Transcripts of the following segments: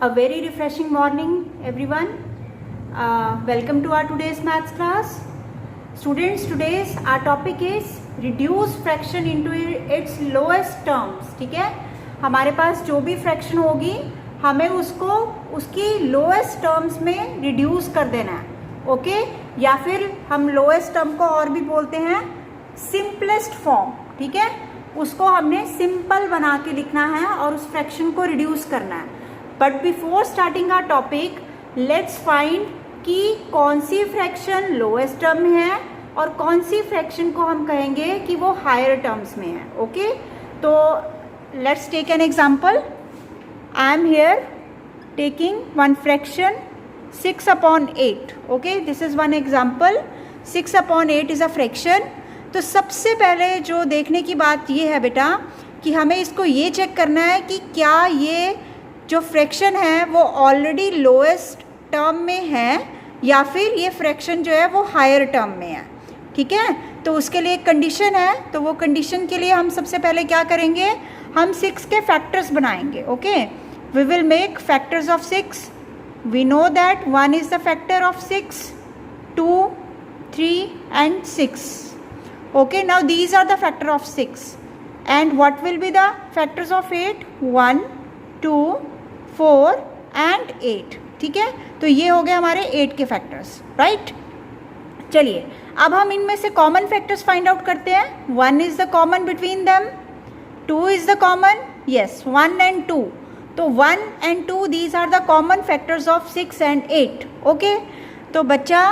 A very refreshing morning, everyone. Welcome to our today's maths class. Students, today's our topic is reduce fraction into its lowest terms. ठीक है, हमारे पास जो भी fraction होगी हमें उसको उसकी लोएस्ट टर्म्स में रिड्यूस कर देना है. ओके, या फिर हम लोएस्ट टर्म को और भी बोलते हैं सिंपलेस्ट फॉर्म. ठीक है, उसको हमने सिंपल बना के लिखना है और उस फ्रैक्शन को रिड्यूस करना है. But before starting our topic, let's find कि कौन सी फ्रैक्शन लोएस्ट टर्म है और कौन सी फ्रैक्शन को हम कहेंगे कि वो हायर टर्म्स में है. ओके, तो let's take an example. I am here taking one fraction 6/8. Okay, this is one example. 6/8 is a fraction. तो सबसे पहले जो देखने की बात ये है बेटा कि हमें इसको ये चेक करना है कि क्या ये जो फ्रैक्शन है वो ऑलरेडी लोएस्ट टर्म में है या फिर ये फ्रैक्शन जो है वो हायर टर्म में है. ठीक है, तो उसके लिए एक कंडीशन है. तो वो कंडीशन के लिए हम सबसे पहले क्या करेंगे, हम 6 के फैक्टर्स बनाएंगे. Okay, we will make factors of 6. We know that 1 is the factor of 6, 2, 3 and 6. Okay, now these are the factor of 6. And what will be the factors of 8? 1, 2, 4 and 8. ठीक है, तो ये हो गए हमारे 8 के फैक्टर्स. राइट, चलिए अब हम इनमें से कॉमन फैक्टर्स फाइंड आउट करते हैं. 1 is the common between them, 2 is the common, yes 1 and 2. तो 1 and 2 these are the common factors of 6 and 8. Okay, तो बच्चा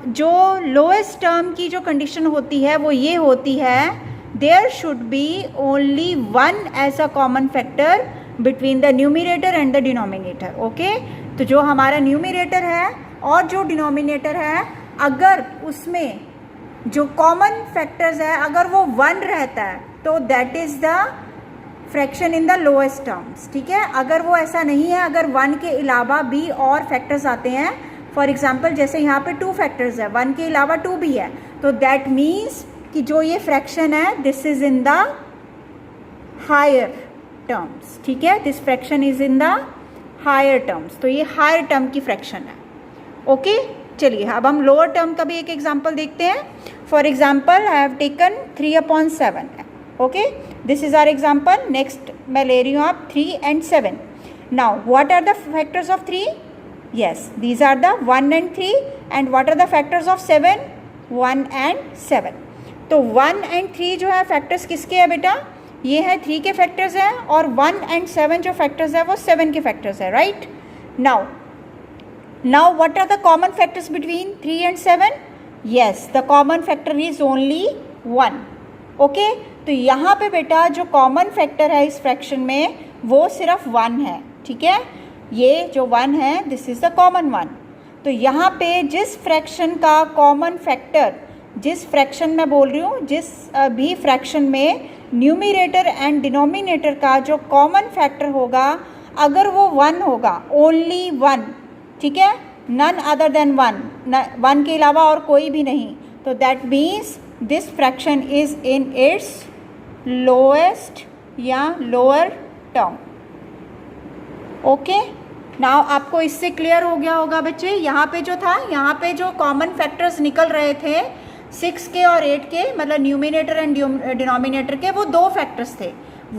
जो लोएस्ट टर्म की जो कंडीशन होती है वो ये होती है, there should be only 1 as a common factor between the numerator and the denominator. Okay, तो जो हमारा न्यूमिनेटर है और जो डिनोमिनेटर है, अगर उसमें जो कॉमन फैक्टर्स है अगर वो 1 रहता है तो that is the fraction in the lowest terms. ठीक है, अगर वो ऐसा नहीं है, अगर 1 के अलावा भी और फैक्टर्स आते हैं, फॉर एग्जाम्पल जैसे यहाँ पे 2 फैक्टर्स है, 1 के अलावा 2 भी है, तो दैट मीन्स कि जो ये फ्रैक्शन है this is in the higher terms. ठीक है, this fraction is in the higher terms. तो ये हायर टर्म की फ्रैक्शन है. ओके, चलिए अब हम लोअर टर्म का भी एक एग्जाम्पल देखते हैं. For example I have taken 3/7. Okay, this is our example. Next मैं ले रही हूँ आप 3 and 7. Now what are the factors of 3? Yes, these are the 1 and 3. And what are the factors of 7? 1 and 7. तो 1 and 3 जो है factors किसके हैं बेटा? ये है 3 के फैक्टर्स हैं और 1 and 7 जो फैक्टर्स है वो 7 के फैक्टर्स है. Right, now what are the common factors between 3 and 7? Yes, the common factor is only 1. Okay, तो यहाँ पे बेटा जो कॉमन फैक्टर है इस फ्रैक्शन में वो सिर्फ 1 है. ठीक है, ये जो 1 है दिस इज द कॉमन 1. तो यहाँ पे जिस फ्रैक्शन का कॉमन फैक्टर, जिस फ्रैक्शन में बोल रही हूँ, जिस भी फ्रैक्शन में न्यूमिनेटर एंड डिनोमिनेटर का जो कॉमन फैक्टर होगा अगर वो 1 होगा, ओनली 1. ठीक है, नन अदर देन 1, 1 के अलावा और कोई भी नहीं, तो that means this fraction is in its lowest या लोअर टर्म. ओके, नाउ आपको इससे क्लियर हो गया होगा बच्चे. यहाँ पे जो था, यहाँ पे जो कॉमन फैक्टर्स निकल रहे थे 6 के और 8 के, मतलब न्यूमिनेटर एंड डिनोमिनेटर के, वो 2 फैक्टर्स थे.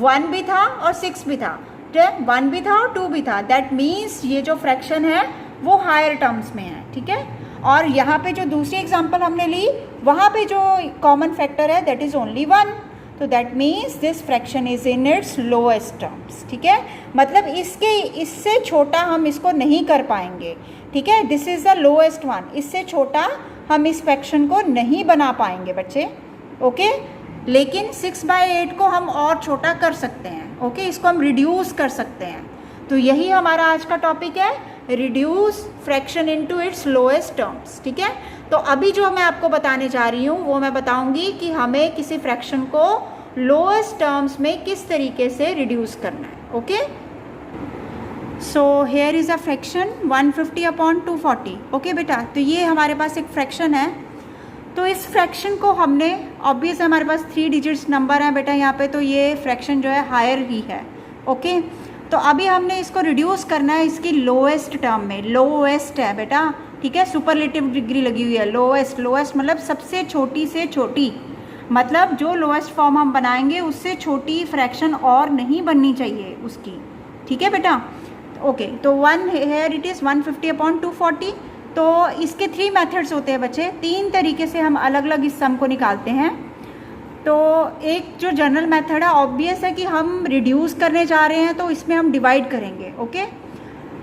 1 भी था और 6 भी था. 1 भी था और 2 भी था. दैट मीन्स ये जो फ्रैक्शन है वो हायर टर्म्स में है. ठीक है, और यहाँ पे जो दूसरी एग्जाम्पल हमने ली वहाँ पे जो कॉमन फैक्टर है दैट इज ओनली 1. तो that means this fraction is in its lowest terms. ठीक है, मतलब इससे छोटा हम इसको नहीं कर पाएंगे. ठीक है, दिस इज द लोएस्ट 1. इससे छोटा हम इस फ्रैक्शन को नहीं बना पाएंगे बच्चे. ओके, लेकिन 6/8 को हम और छोटा कर सकते हैं. ओके, इसको हम रिड्यूस कर सकते हैं. तो यही हमारा आज का टॉपिक है, reduce fraction into its lowest terms. ठीक है, तो अभी जो मैं आपको बताने जा रही हूँ वो मैं बताऊंगी कि हमें किसी फ्रैक्शन को लोएस्ट टर्म्स में किस तरीके से रिड्यूस करना है. Okay, so here is a fraction 150/240. Okay बेटा, तो ये हमारे पास एक फ्रैक्शन है. तो इस फ्रैक्शन को हमने, ऑब्वियस हमारे पास 3 डिजिट्स नंबर हैं बेटा यहाँ पे, तो ये फ्रैक्शन जो है हायर ही है. ओके, तो अभी हमने इसको रिड्यूस करना है इसकी लोएस्ट टर्म में। लोएस्ट है बेटा, ठीक है, सुपरलेटिव डिग्री लगी हुई है। लोएस्ट, लोएस्ट मतलब सबसे छोटी से छोटी, मतलब जो लोएस्ट फॉर्म हम बनाएंगे उससे छोटी फ्रैक्शन और नहीं बननी चाहिए उसकी, ठीक है बेटा। ओके, तो 1 हेयर इट इज़ 150/240। तो इसके 3 मेथड्स होते हैं बच्चे, 3 तरीके से हम अलग अलग इस सम को निकालते हैं। तो एक जो जनरल मेथड है, ऑब्वियस है कि हम रिड्यूस करने जा रहे हैं तो इसमें हम डिवाइड करेंगे, ओके।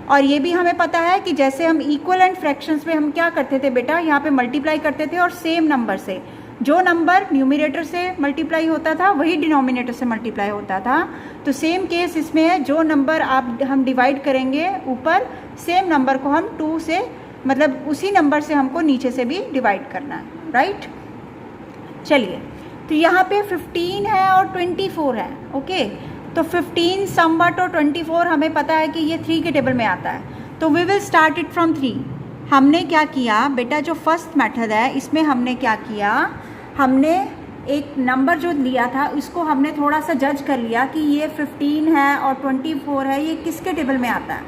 और ये भी हमें पता है कि जैसे हम इक्वलेंट फ्रैक्शंस में हम क्या करते थे बेटा, यहाँ पे मल्टीप्लाई करते थे और सेम नंबर से, जो नंबर न्यूमरेटर से मल्टीप्लाई होता था वही डिनोमिनेटर से मल्टीप्लाई होता था। तो सेम केस इसमें है, जो नंबर हम डिवाइड करेंगे ऊपर, सेम नंबर को हम 2 से, मतलब उसी नंबर से हमको नीचे से भी डिवाइड करना है, राइट। चलिए, तो यहाँ पे 15 है और 24 है, ओके। तो 15 समवट और 24 हमें पता है कि ये 3 के टेबल में आता है, तो we will start it from 3। हमने क्या किया बेटा, जो फर्स्ट मेथड है इसमें हमने क्या किया, हमने एक नंबर जो लिया था इसको हमने थोड़ा सा जज कर लिया कि ये 15 है और 24 है, ये किसके टेबल में आता है,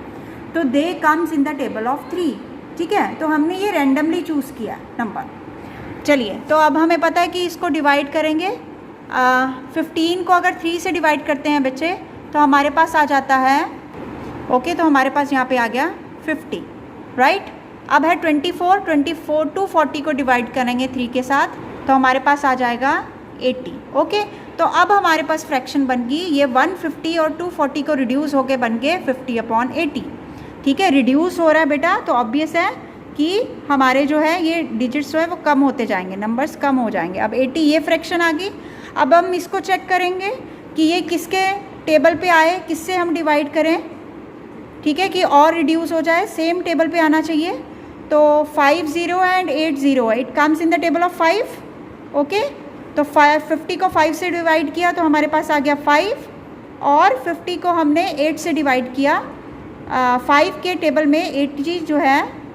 तो they comes in the table of 3, ठीक है। तो हमने ये रैंडमली चूज़ किया नंबर। चलिए, तो अब हमें पता है कि इसको डिवाइड करेंगे। 15 को अगर 3 से डिवाइड करते हैं बच्चे तो हमारे पास आ जाता है, ओके, तो हमारे पास यहाँ पे आ गया 50, राइट। अब है 24, 240 को डिवाइड करेंगे 3 के साथ तो हमारे पास आ जाएगा 80, ओके। तो अब हमारे पास फ्रैक्शन बन गई ये 150 और 240 को रिड्यूस होके बन गए 50/80, ठीक है। रिड्यूस हो रहा है बेटा, तो ऑब्वियस है कि हमारे जो है ये डिजिट्स जो है वो कम होते जाएंगे, नंबर्स कम हो जाएंगे। अब 80 ये फ्रैक्शन आ गई। अब हम इसको चेक करेंगे कि ये किसके टेबल पे आए, किससे हम डिवाइड करें, ठीक है, कि और रिड्यूस हो जाए, सेम टेबल पे आना चाहिए। तो 50 and 80 it comes in the table of 5, okay. तो 50 को 5 से डिवाइड किया तो हमारे पास आ गया 5, और 50 को हमने 8 से डिवाइड किया। 5 के टेबल में 80 जो है,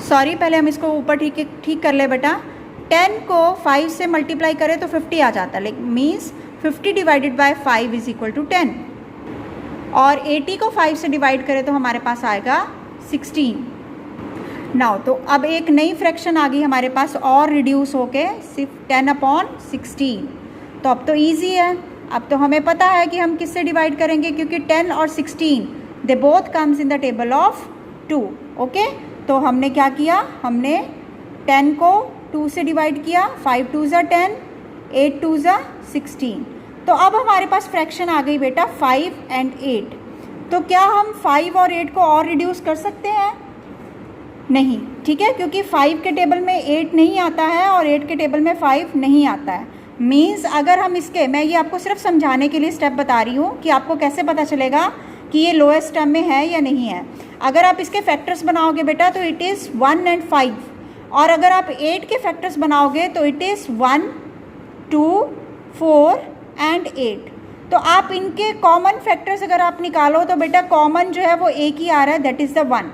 सॉरी पहले हम इसको ऊपर ठीक कर ले बेटा। 10 को 5 से मल्टीप्लाई करें तो 50 आ जाता है, like means 50 divided by 5 is equal to 10। और 80 को 5 से डिवाइड करें तो हमारे पास आएगा 16। नाउ तो अब एक नई फ्रैक्शन आ गई हमारे पास और रिड्यूस होके सिर्फ 10/16। तो अब तो ईजी है, अब तो हमें पता है कि हम किससे डिवाइड करेंगे, क्योंकि 10 और 16 they both comes in the table of 2, okay. तो हमने क्या किया, हमने 10 को 2 से डिवाइड किया, 5 2 ज़ा 10, 8 2 ज़ा 16। तो अब हमारे पास फ्रैक्शन आ गई बेटा 5 and 8। तो क्या हम 5 और 8 को और रिड्यूस कर सकते हैं? नहीं, ठीक है, क्योंकि 5 के टेबल में 8 नहीं आता है और 8 के टेबल में 5 नहीं आता है। मीन्स अगर हम इसके, मैं ये आपको सिर्फ समझाने के लिए स्टेप बता रही हूँ कि आपको कैसे पता चलेगा कि ये लोएस्ट टर्म में है या नहीं है। अगर आप इसके फैक्टर्स बनाओगे बेटा तो इट इज़ 1 and 5, और अगर आप 8 के फैक्टर्स बनाओगे तो इट इज़ 1 2 4 and 8। तो आप इनके कॉमन फैक्टर्स अगर आप निकालो तो बेटा कॉमन जो है वो एक ही आ रहा है, दैट इज़ द 1।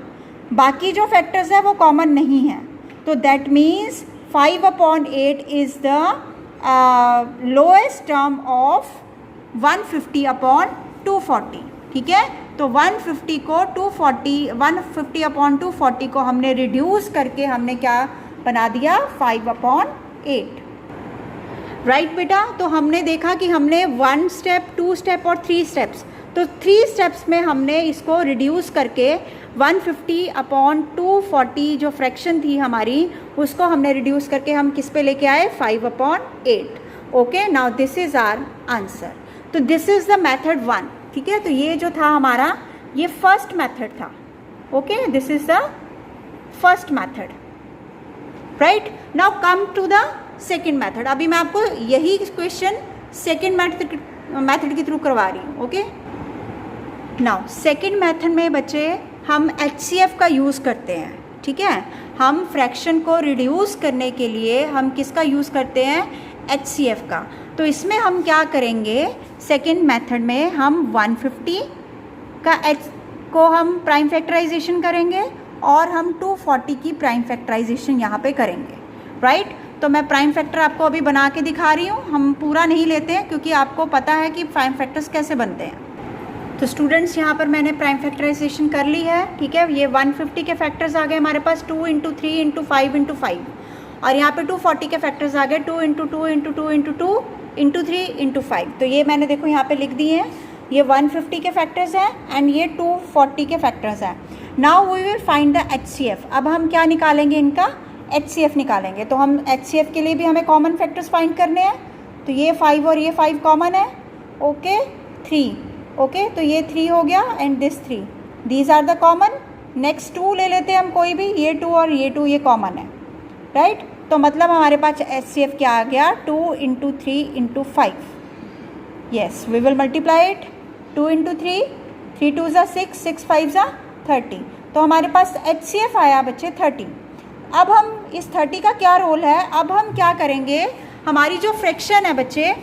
बाकी जो फैक्टर्स है वो कॉमन नहीं है, तो that means 5/8 is the lowest term of 150/240, ठीक है। तो 150 को 150/240 को हमने रिड्यूस करके हमने क्या बना दिया, 5/8, राइट बेटा। तो हमने देखा कि हमने 1 स्टेप, 2 स्टेप और 3 स्टेप्स, तो 3 स्टेप्स में हमने इसको रिड्यूस करके 150/240 जो फ्रैक्शन थी हमारी उसको हमने रिड्यूस करके हम किस पे लेके आए, 5/8, okay. Now this is our answer. तो दिस इज़ द मेथड 1, ठीक है। तो ये जो था हमारा ये फर्स्ट मेथड था, okay, this is the first method, right. Now come to the second method. अभी मैं आपको यही क्वेश्चन सेकेंड मेथड के थ्रू करवा रही हूँ, ओके। नाउ सेकेंड मेथड में बच्चे हम HCF का यूज़ करते हैं, ठीक है। हम फ्रैक्शन को रिड्यूस करने के लिए हम किसका यूज़ करते हैं, HCF का। तो इसमें हम क्या करेंगे, सेकेंड मेथड में हम 150 का को हम प्राइम फैक्टराइजेशन करेंगे और हम 240 की प्राइम फैक्टराइजेशन यहाँ पे करेंगे, राइट। तो मैं प्राइम फैक्टर आपको अभी बना के दिखा रही हूँ, हम पूरा नहीं लेते हैं क्योंकि आपको पता है कि प्राइम फैक्टर्स कैसे बनते हैं। तो स्टूडेंट्स यहाँ पर मैंने प्राइम फैक्टराइजेशन कर ली है, ठीक है। ये 150 के फैक्टर्स आ गए हमारे पास, 2 × 3 × 5 × 5, और यहाँ पे 240 के फैक्टर्स आ गए, 2 × 2 × 2 × 2 × 3 × 5। तो ये मैंने देखो यहाँ पे लिख दिए हैं, ये 150 के फैक्टर्स हैं एंड ये 240 के फैक्टर्स हैं। Now we will find the HCF। अब हम क्या निकालेंगे, इनका HCF निकालेंगे। तो हम HCF के लिए भी हमें कॉमन फैक्टर्स फाइंड करने हैं। तो ये 5 और ये 5 कॉमन है, ओके 3, ओके तो ये 3 हो गया and this 3, these are the common. Next 2 ले लेते हैं हम कोई भी, ये 2 और ये 2 ये कॉमन है, राइट। तो मतलब हमारे पास HCF क्या आ गया, 2 × 3 × 5। Yes, we will multiply it, 2 × 3, 3 2 = 6, 6 5 = 30। तो हमारे पास HCF आया बच्चे 30। अब हम इस 30 का क्या रोल है, अब हम क्या करेंगे, हमारी जो फ्रैक्शन है बच्चे,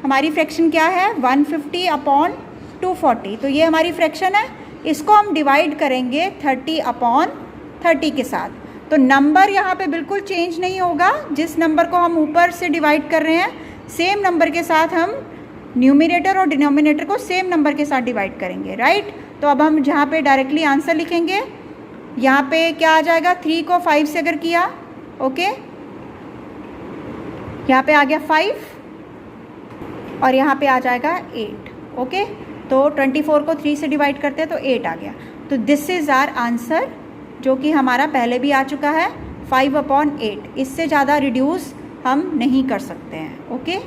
हमारी फ्रैक्शन क्या है 150/240। तो ये हमारी फ्रैक्शन है, इसको हम डिवाइड करेंगे 30/30 के साथ। तो नंबर यहाँ पे बिल्कुल चेंज नहीं होगा, जिस नंबर को हम ऊपर से डिवाइड कर रहे हैं सेम नंबर के साथ हम न्यूमरेटर और डिनोमिनेटर को सेम नंबर के साथ डिवाइड करेंगे, राइट। तो अब हम जहाँ पे डायरेक्टली आंसर लिखेंगे, यहाँ पे क्या आ जाएगा, 3 को 5 से अगर किया, ओके यहाँ पे आ गया 5 और यहाँ पे आ जाएगा 8, ओके। तो 24 को 3 से डिवाइड करते हैं तो 8 आ गया। तो दिस इज़ आवर आंसर, जो कि हमारा पहले भी आ चुका है 5/8। इससे ज़्यादा रिड्यूस हम नहीं कर सकते हैं, ओके।